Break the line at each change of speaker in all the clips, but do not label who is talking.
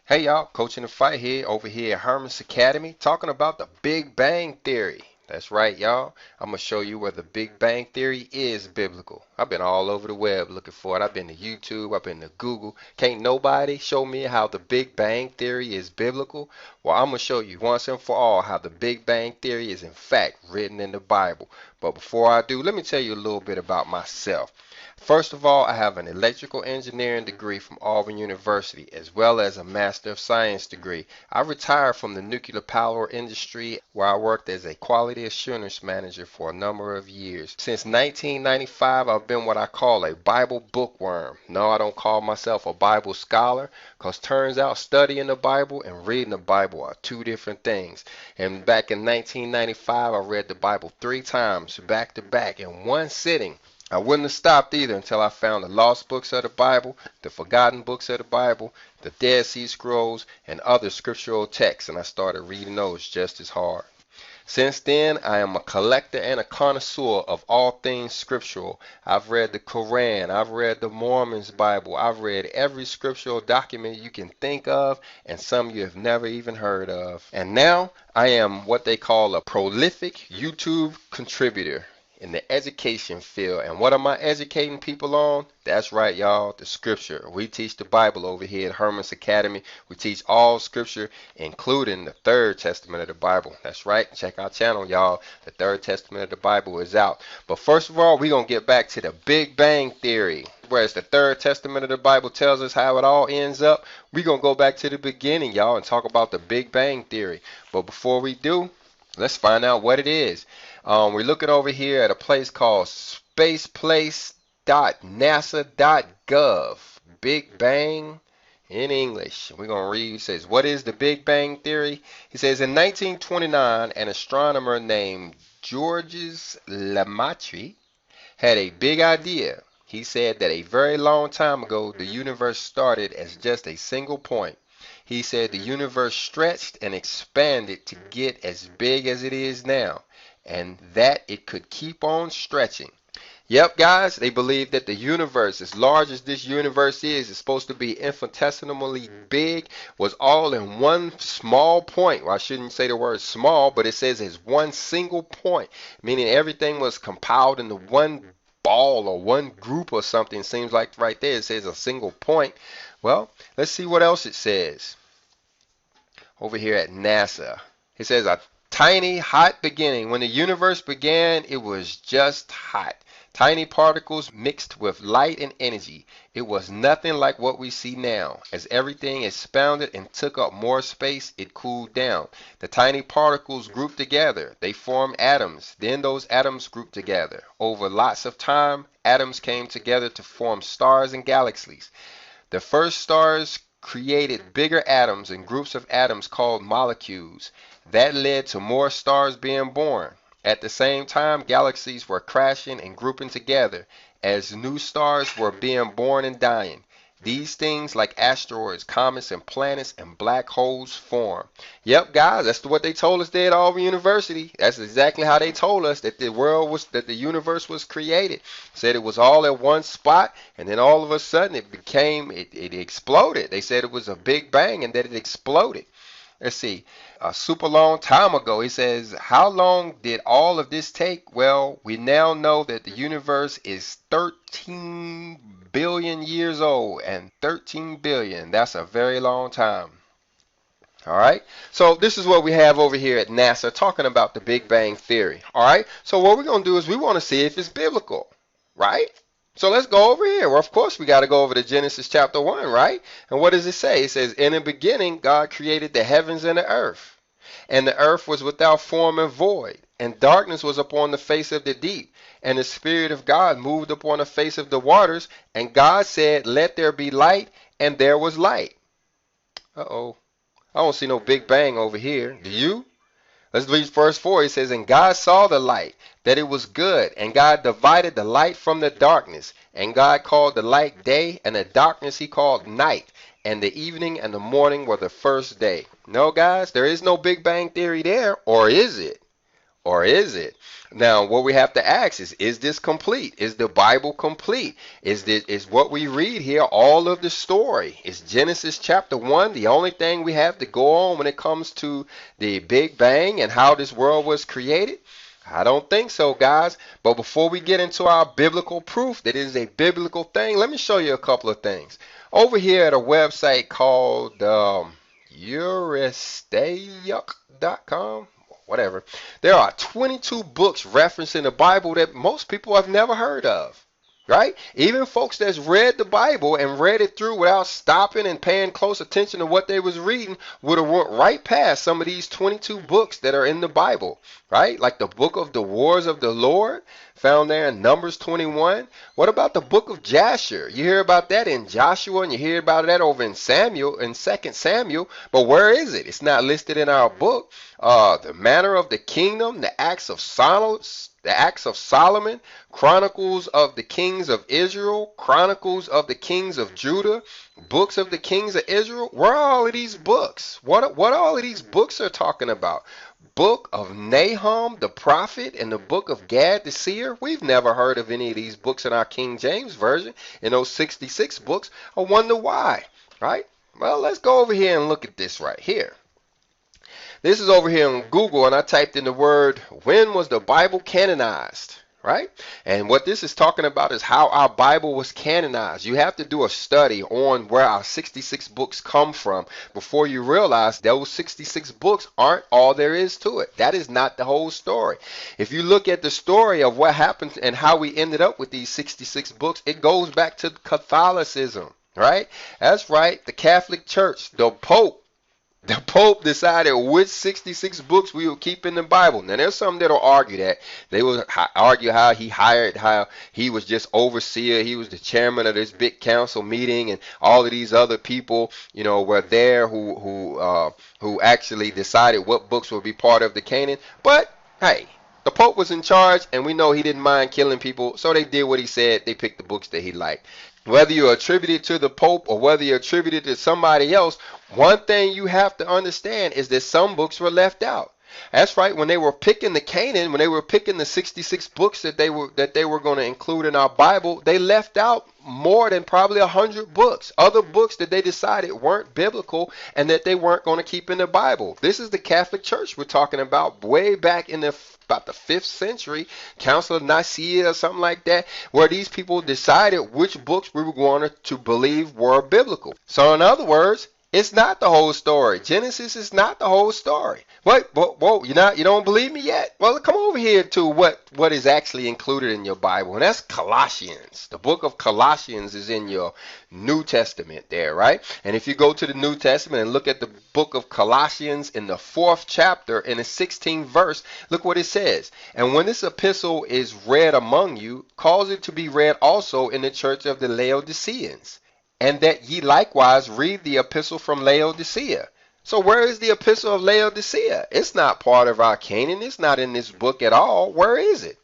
Hey y'all, Coach in the Fight here over here at Hermas Academy talking about the Big Bang Theory. That's right, y'all. I'm going to show you where the Big Bang Theory is biblical. I've been all over the web looking for it. I've been to YouTube, I've been to Google. Can't nobody show me how the Big Bang Theory is biblical? Well, I'm going to show you once and for all how the Big Bang Theory is in fact written in the Bible. But before I do, let me tell you a little bit about myself. First of all, I have an electrical engineering degree from Auburn University, as well as a Master of Science degree. I retired from the nuclear power industry where I worked as a quality assurance manager for a number of years. Since 1995, I've been what I call a Bible bookworm. No, I don't call myself a Bible scholar, because turns out studying the Bible and reading the Bible are two different things. And back in 1995, I read the Bible 3 times back to back in one sitting. I wouldn't have stopped either until I found the lost books of the Bible, the forgotten books of the Bible, the Dead Sea Scrolls, and other scriptural texts, and I started reading those just as hard. Since then, I am a collector and a connoisseur of all things scriptural. I've read the Quran, I've read the Mormon's Bible, I've read every scriptural document you can think of, and some you have never even heard of. And now, I am what they call a prolific YouTube contributor in the education field. And what am I educating people on? That's right, y'all, the scripture. We teach the Bible over here at Hermas Academy. We teach all scripture, including the third testament of the Bible. That's right. Check our channel, y'all. The third testament of the Bible is out. But first of all, we're going to get back to the Big Bang Theory. Whereas the third testament of the Bible tells us how it all ends up, we're going to go back to the beginning, y'all, and talk about the Big Bang Theory. But before we do, let's find out what it is. We're looking over here at a place called spaceplace.nasa.gov. Big Bang in English. We're going to read. It says, what is the Big Bang Theory? He says, in 1929, an astronomer named Georges Lemaitre had a big idea. He said that a very long time ago, the universe started as just a single point. He said the universe stretched and expanded to get as big as it is now, and that it could keep on stretching. Yep, guys, they believe that the universe, as large as this universe is supposed to be infinitesimally big, was all in one small point. Well, I shouldn't say the word small, but it says it's one single point, meaning everything was compiled into one ball or one group or something. Seems like right there it says a single point. Well, let's see what else it says over here at NASA. It says a tiny hot beginning. When the universe began, it was just hot. Tiny particles mixed with light and energy. It was nothing like what we see now. As everything expanded and took up more space, it cooled down. The tiny particles grouped together. They formed atoms. Then those atoms grouped together. Over lots of time, atoms came together to form stars and galaxies. The first stars created bigger atoms and groups of atoms called molecules. That led to more stars being born. At the same time, galaxies were crashing and grouping together as new stars were being born and dying. These things like asteroids, comets, and planets and black holes form. Yep, guys, that's what they told us there at Auburn University. That's exactly how they told us that the universe was created. Said it was all at one spot, and then all of a sudden it exploded. They said it was a big bang and that it exploded. Let's see, a super long time ago. He says, how long did all of this take? Well, we now know that the universe is 13 billion years old, and 13 billion, that's a very long time. All right, so this is what we have over here at NASA talking about the Big Bang Theory. All right, so what we're going to do is we want to see if it's biblical, right? So let's go over here. Well, of course, we got to go over to Genesis chapter 1, right? And what does it say? It says, in the beginning, God created the heavens and the earth. And the earth was without form and void. And darkness was upon the face of the deep. And the Spirit of God moved upon the face of the waters. And God said, let there be light. And there was light. Uh-oh. I don't see no Big Bang over here. Do you? Let's read verse 4. It says, and God saw the light, that it was good, and God divided the light from the darkness. And God called the light day, and the darkness he called night. And the evening and the morning were the first day. No, guys, there is no Big Bang Theory there, or is it? or is it? Now, what we have to ask is this complete? Is the Bible complete? Is what we read here all of the story? Is Genesis chapter 1 the only thing we have to go on when it comes to the Big Bang and how this world was created? I don't think so, guys. But before we get into our biblical proof that it is a biblical thing, let me show you a couple of things. Over here at a website called Eurystayuk.com, whatever, there are 22 books referencing the Bible that most people have never heard of. Right? Even folks that's read the Bible and read it through without stopping and paying close attention to what they was reading would have went right past some of these 22 books that are in the Bible. Right? Like the book of the Wars of the Lord, found there in Numbers 21. What about the book of Jasher? You hear about that in Joshua, and you hear about that over in Samuel, in 2 Samuel. But where is it? It's not listed in our book. The manner of the kingdom, the acts of Solomon, Chronicles of the kings of Israel, Chronicles of the kings of Judah, books of the kings of Israel. Where are all of these books? What all of these books are talking about? Book of Nahum the prophet and the book of Gad the seer. We've never heard of any of these books in our King James version, in those 66 books. I wonder why, right? Well, let's go over here and look at this right here. This is over here on Google, and I typed in the word, when was the Bible canonized? Right? And what this is talking about is how our Bible was canonized. You have to do a study on where our 66 books come from before you realize those 66 books aren't all there is to it. That is not the whole story. If you look at the story of what happened and how we ended up with these 66 books, it goes back to Catholicism. Right? That's right. The Catholic Church, the Pope. The Pope decided which 66 books we will keep in the Bible. Now, there's some that'll argue that. They will argue how he was just overseer. He was the chairman of this big council meeting, and all of these other people, were there who actually decided what books would be part of the canon. But, hey, the Pope was in charge, and we know he didn't mind killing people, so they did what he said. They picked the books that he liked. Whether you attribute it to the Pope or whether you attribute it to somebody else, one thing you have to understand is that some books were left out. That's right. When they were picking the canon, when they were picking the 66 books that they were going to include in our Bible, they left out more than probably 100 books, other books that they decided weren't biblical and that they weren't going to keep in the Bible. This is the Catholic Church we're talking about, way back in about the 5th century, Council of Nicaea or something like that, where these people decided which books we were going to believe were biblical. So in other words, it's not the whole story. Genesis is not the whole story. Whoa, you don't believe me yet? Well, come over here to what is actually included in your Bible, and that's Colossians. The book of Colossians is in your New Testament there, right? And if you go to the New Testament and look at the book of Colossians in the 4th chapter in the 16th verse, look what it says. And when this epistle is read among you, cause it to be read also in the church of the Laodiceans, and that ye likewise read the epistle from Laodicea. So where is the epistle of Laodicea? It's not part of our canon. It's not in this book at all. Where is it?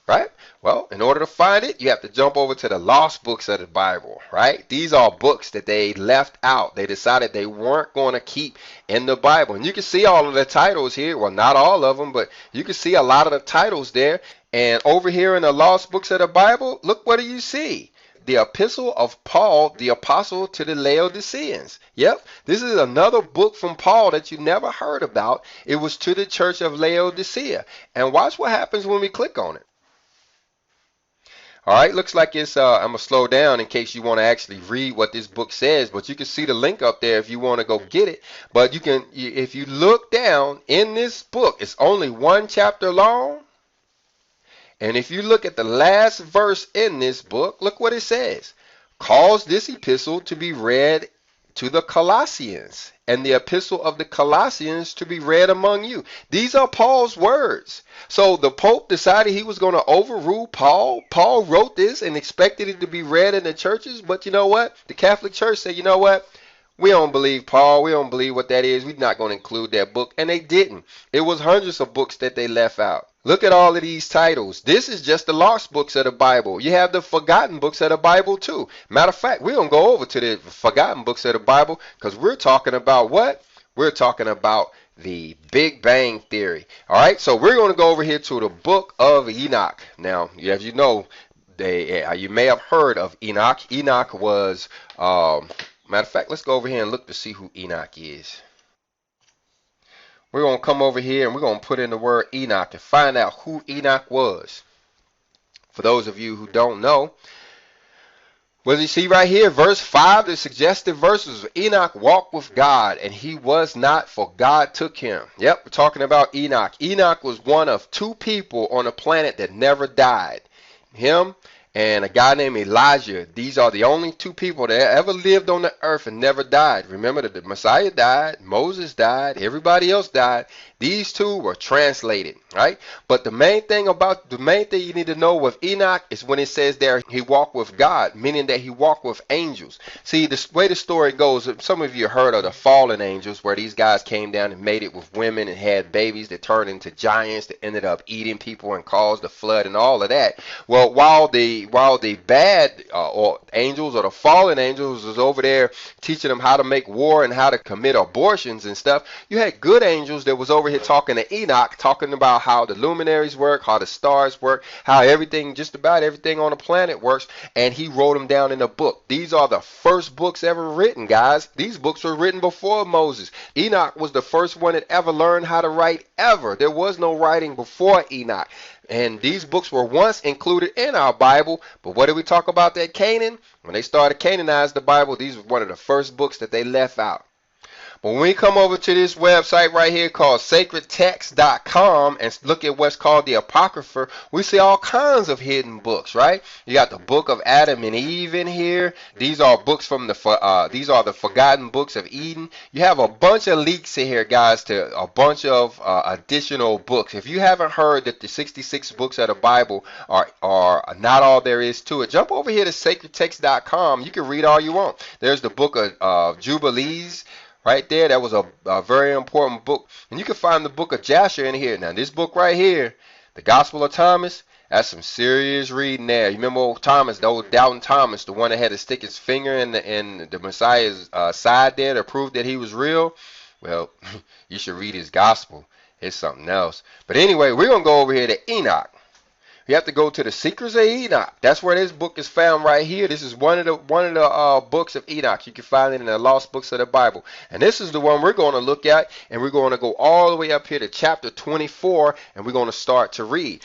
Right? Well, in order to find it, you have to jump over to the lost books of the Bible, right? These are books that they left out. They decided they weren't going to keep in the Bible. And you can see all of the titles here. Well, not all of them, but you can see a lot of the titles there. And over here in the lost books of the Bible, look, what do you see? The epistle of Paul, the apostle to the Laodiceans. Yep, this is another book from Paul that you never heard about. It was to the church of Laodicea. And watch what happens when we click on it. All right, looks like it's, I'm going to slow down in case you want to actually read what this book says, but you can see the link up there if you want to go get it. But you can, if you look down in this book, it's only one chapter long. And if you look at the last verse in this book, look what it says. Cause this epistle to be read to the Colossians, and the epistle of the Colossians to be read among you. These are Paul's words. So the Pope decided he was going to overrule Paul. Paul wrote this and expected it to be read in the churches. But you know what? The Catholic Church said, you know what? We don't believe Paul. We don't believe what that is. We're not going to include that book. And they didn't. It was hundreds of books that they left out. Look at all of these titles. This is just the lost books of the Bible. You have the forgotten books of the Bible too. Matter of fact, we're going to go over to the forgotten books of the Bible because we're talking about what? We're talking about the Big Bang Theory. All right, so we're going to go over here to the book of Enoch. Now, as you know, you may have heard of Enoch. Enoch was, matter of fact, let's go over here and look to see who Enoch is. We're going to come over here and we're going to put in the word Enoch and find out who Enoch was. For those of you who don't know, well, you see right here, verse 5, the suggested verses, Enoch walked with God, and he was not, for God took him. Yep, we're talking about Enoch. Enoch was one of two people on the planet that never died. Him and a guy named Elijah. These are the only two people that ever lived on the earth and never died. Remember that the Messiah died, Moses died, everybody else died. These two were translated, right? But the main thing you need to know with Enoch is when it says there he walked with God, meaning that he walked with angels. See, the way the story goes, some of you heard of the fallen angels, where these guys came down and mated with women and had babies that turned into giants that ended up eating people and caused the flood and all of that. Well, while the bad or angels or the fallen angels was over there teaching them how to make war and how to commit abortions and stuff, you had good angels that was over here talking to Enoch, talking about how the luminaries work, how the stars work, how everything, just about everything on the planet works, and he wrote them down in a book. These are the first books ever written, guys. These books were written before Moses. Enoch was the first one that ever learned how to write ever. There was no writing before Enoch. And these books were once included in our Bible, but what did we talk about that Canaan? When they started canonizing the Bible, these were one of the first books that they left out. But when we come over to this website right here called sacredtext.com and look at what's called the Apocrypha, we see all kinds of hidden books, right? You got the book of Adam and Eve in here. These are books from these are the forgotten books of Eden. You have a bunch of leaks in here, guys, to a bunch of additional books. If you haven't heard that the 66 books of the Bible are not all there is to it, jump over here to sacredtext.com. You can read all you want. There's the book of Jubilees. Right there, that was a very important book. And you can find the book of Jasher in here. Now, this book right here, the Gospel of Thomas, that's some serious reading there. You remember old Thomas, the old doubting Thomas, the one that had to stick his finger in the Messiah's side there to prove that he was real? Well, you should read his Gospel. It's something else. But anyway, we're going to go over here to Enoch. You have to go to the Secrets of Enoch. That's where this book is found right here. This is one of the books of Enoch. You can find it in the lost books of the Bible. And this is the one we're going to look at, and we're going to go all the way up here to chapter 24, and we're going to start to read.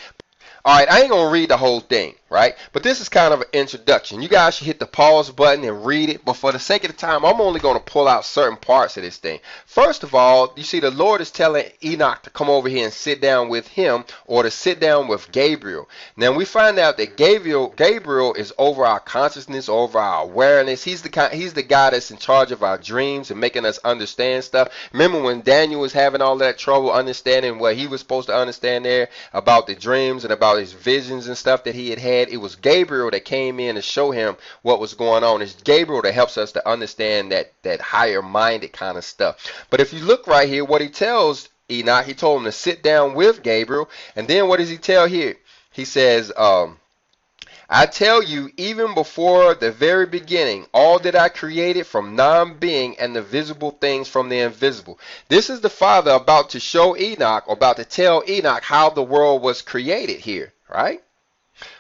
All right, I ain't going to read the whole thing, right? But this is kind of an introduction. You guys should hit the pause button and read it. But for the sake of the time, I'm only going to pull out certain parts of this thing. First of all, you see the Lord is telling Enoch to come over here and sit down with him, or to sit down with Gabriel. Now, we find out that Gabriel is over our consciousness, over our awareness. He's the guy that's in charge of our dreams and making us understand stuff. Remember when Daniel was having all that trouble understanding what he was supposed to understand there about the dreams and about his visions and stuff that he had? It was Gabriel that came in to show him what was going on. It's Gabriel that helps us to understand that higher minded kind of stuff. But if you look right here, what he tells Enoch, he told him to sit down with Gabriel. And then what does he tell here? He says, I tell you, even before the very beginning, all that I created from non-being and the visible things from the invisible. This is the Father about to show Enoch, or about to tell Enoch how the world was created here, right?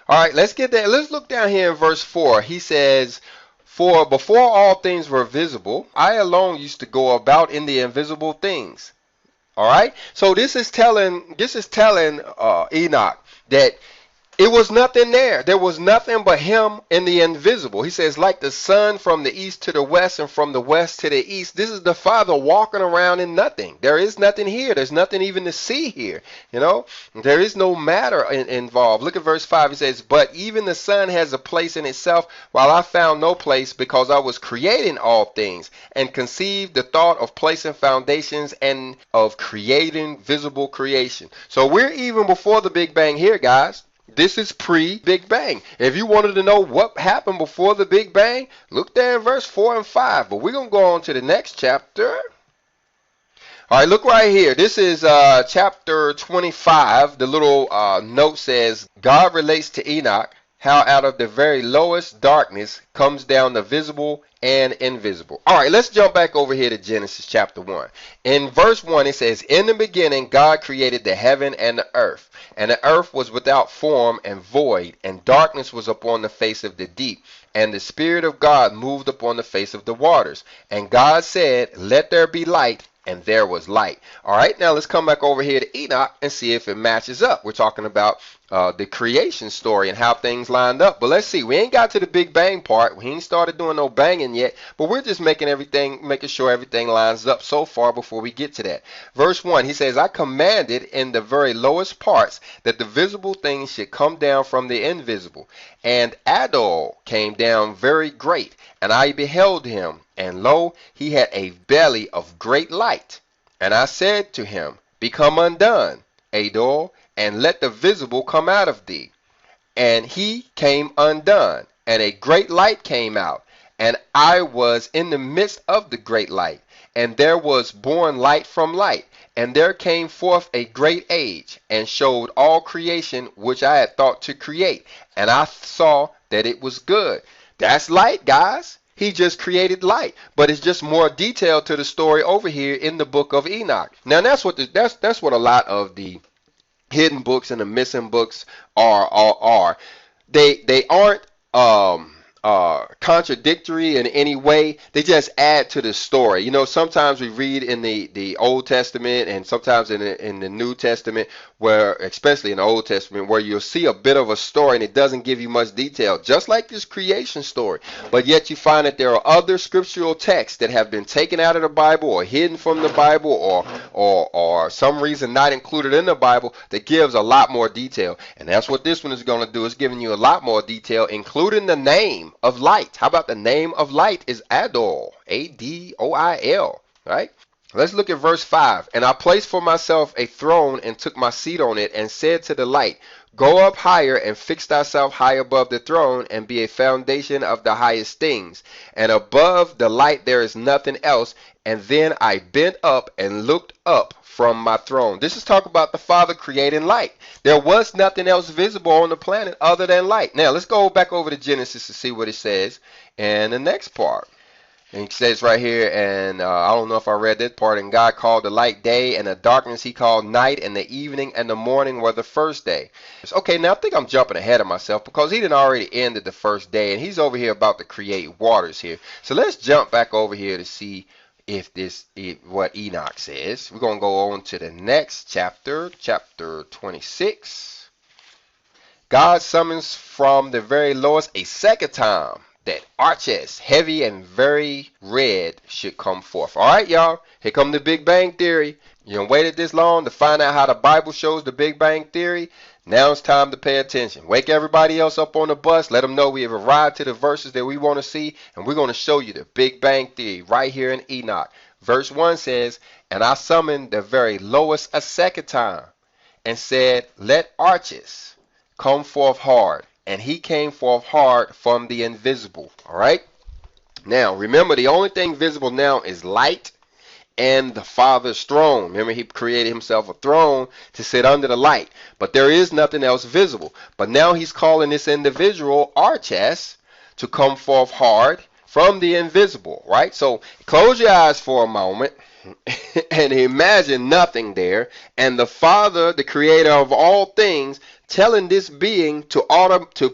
All right, let's get that. Let's look down here in verse 4. He says, for before all things were visible, I alone used to go about in the invisible things. All right, so this is telling Enoch that it was nothing there. There was nothing but him in the invisible. He says, like the sun from the east to the west and from the west to the east. This is the Father walking around in nothing. There is nothing here. There's nothing even to see here. You know, there is no matter involved. Look at verse 5. He says, but even the sun has a place in itself, while I found no place, because I was creating all things and conceived the thought of placing foundations and of creating visible creation. So we're even before the Big Bang here, guys. This is pre-Big Bang. If you wanted to know what happened before the Big Bang, look there in verse 4 and 5. But we're going to go on to the next chapter. All right, look right here. This is chapter 25. The little note says, God relates to Enoch how out of the very lowest darkness comes down the visible and invisible. All right, let's jump back over here to Genesis chapter 1. In verse 1, it says, in the beginning, God created the heaven and the earth. And the earth was without form and void, and darkness was upon the face of the deep. And the Spirit of God moved upon the face of the waters. And God said, let there be light. And there was light. All right, now let's come back over here to Enoch and see if it matches up. We're talking about the creation story and how things lined up. But let's see. We ain't got to the Big Bang part. We ain't started doing no banging yet. But we're just making sure everything lines up so far before we get to that. Verse 1, he says, I commanded in the very lowest parts that the visible things should come down from the invisible. And Adol came down very great, and I beheld him. And lo, he had a belly of great light. And I said to him, become undone, Adol, and let the visible come out of thee. And he came undone, and a great light came out. And I was in the midst of the great light. And there was born light from light. And there came forth a great age, and showed all creation which I had thought to create. And I saw that it was good. That's light, guys. He just created light, but it's just more detail to the story over here in the book of Enoch. Now that's what a lot of the hidden books and the missing books are. They aren't contradictory in any way. They just add to the story. You know, sometimes we read in the Old Testament and sometimes in the New Testament, where, especially in the Old Testament, where you'll see a bit of a story and it doesn't give you much detail, just like this creation story. But yet you find that there are other scriptural texts that have been taken out of the Bible or hidden from the Bible or some reason not included in the Bible that gives a lot more detail. And that's what this one is going to do. It's giving you a lot more detail, including the name of light. How about the name of light is Adol, A-D-O-I-L, right? Let's look at verse 5. And I placed for myself a throne and took my seat on it and said to the light, go up higher and fix thyself high above the throne and be a foundation of the highest things. And above the light there is nothing else. And then I bent up and looked up from my throne. This is talking about the Father creating light. There was nothing else visible on the planet other than light. Now let's go back over to Genesis to see what it says in the next part. And it says right here, and I don't know if I read that part, and God called the light day, and the darkness he called night, and the evening and the morning were the first day. Okay, now I think I'm jumping ahead of myself because he didn't already ended the first day, and he's over here about to create waters here. So let's jump back over here to see if what Enoch says. We're going to go on to the next chapter, chapter 26. God summons from the very lowest a second time that arches, heavy and very red, should come forth. All right, y'all. Here come the Big Bang Theory. You done waited this long to find out how the Bible shows the Big Bang Theory? Now it's time to pay attention. Wake everybody else up on the bus. Let them know we have arrived to the verses that we want to see. And we're going to show you the Big Bang Theory right here in Enoch. Verse 1 says, and I summoned the very lowest a second time and said, let arches come forth hard. And he came forth hard from the invisible. All right. Now, remember, the only thing visible now is light and the Father's throne. Remember, he created himself a throne to sit under the light. But there is nothing else visible. But now he's calling this individual Arches to come forth hard from the invisible. Right. So close your eyes for a moment and imagine nothing there. And the Father, the creator of all things, telling this being to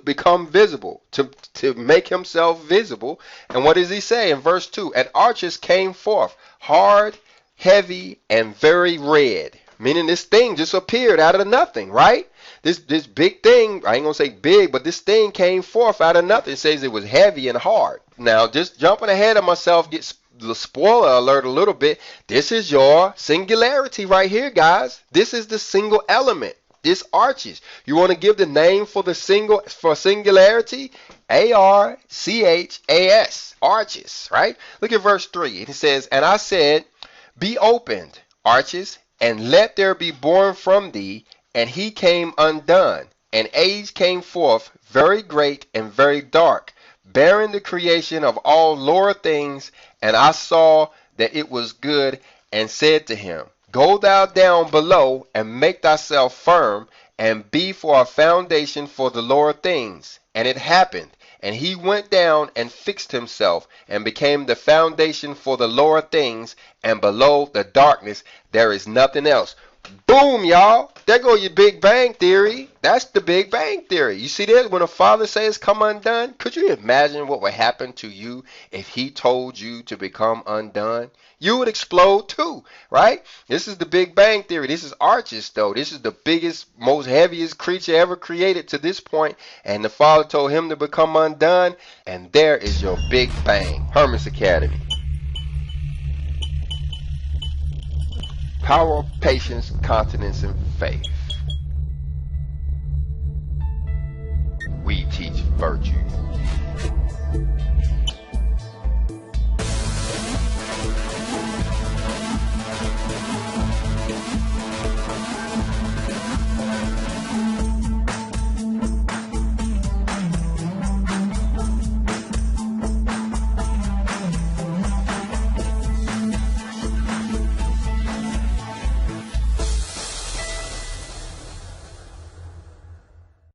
become visible, to make himself visible. And what does he say in verse 2? And arches came forth, hard, heavy, and very red. Meaning this thing just appeared out of nothing, right? This big thing, I ain't going to say big, but this thing came forth out of nothing. It says it was heavy and hard. Now, just jumping ahead of myself, get the spoiler alert a little bit. This is your singularity right here, guys. This is the single element. This arches. You want to give the name for singularity? A-R-C-H-A-S. Arches, right? Look at verse 3. It says, and I said, be opened, arches, and let there be born from thee. And he came undone. And age came forth, very great and very dark, bearing the creation of all lower things. And I saw that it was good, and said to him, go thou down below, and make thyself firm, and be for a foundation for the lower things. And it happened, and he went down and fixed himself, and became the foundation for the lower things, and below the darkness there is nothing else. Boom, y'all. There go your Big Bang Theory. That's the Big Bang Theory. You see this? When a father says come undone, could you imagine what would happen to you if he told you to become undone? You would explode too, right? This is the Big Bang Theory. This is Arches, though. This is the biggest, most heaviest creature ever created to this point. And the father told him to become undone. And there is your Big Bang. Hermas Academy. Power, patience, continence, and faith. We teach virtue.